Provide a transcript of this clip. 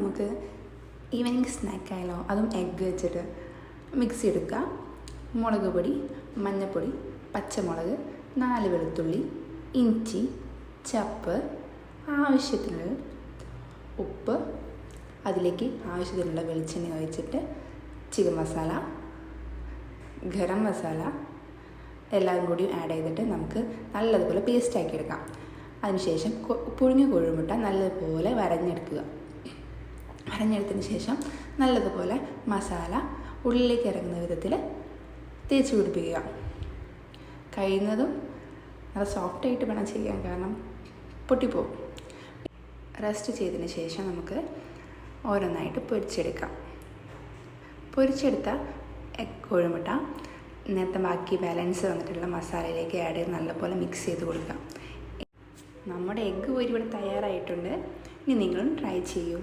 നമുക്ക് ഈവനിങ് സ്നാക്കായാലോ? അതും എഗ്ഗ് വെച്ചിട്ട് മിക്സി എടുക്കുക. മുളക് പൊടി, മഞ്ഞൾപ്പൊടി, പച്ചമുളക്, 4 വെളുത്തുള്ളി, ഇഞ്ചി, ചപ്പ്, ആവശ്യത്തിനുള്ള ഉപ്പ്, അതിലേക്ക് ആവശ്യത്തിനുള്ള വെളിച്ചെണ്ണ ഒഴിച്ചിട്ട് ചിക്കൻ മസാല, ഗരം മസാല എല്ലാം കൂടി ആഡ് ചെയ്തിട്ട് നമുക്ക് നല്ലതുപോലെ പേസ്റ്റാക്കി എടുക്കാം. അതിനുശേഷം പുഴുങ്ങിയ കോഴിമുട്ട നല്ലതുപോലെ വരഞ്ഞെടുക്കുക. വരഞ്ഞെടുത്തതിന് ശേഷം നല്ലതുപോലെ മസാല ഉള്ളിലേക്ക് ഇറങ്ങുന്ന വിധത്തിൽ തേച്ച് പിടിപ്പിക്കുക. കഴിയുന്നതും നല്ല സോഫ്റ്റായിട്ട് വേണം ചെയ്യാൻ, കാരണം പൊട്ടിപ്പോവും. റെസ്റ്റ് ചെയ്തതിന് ശേഷം നമുക്ക് ഓരോന്നായിട്ട് പൊരിച്ചെടുക്കാം. പൊരിച്ചെടുത്ത കോഴിമുട്ട നേരത്തെ ബാക്കി ബാലൻസ് വന്നിട്ടുള്ള മസാലയിലേക്ക് ആഡ് ചെയ്ത് നല്ലപോലെ മിക്സ് ചെയ്ത് കൊടുക്കാം. നമ്മുടെ എഗ്ഗ് പൊരി ഇവിടെ തയ്യാറായിട്ടുണ്ട്. ഇനി നിങ്ങളും ട്രൈ ചെയ്യൂ.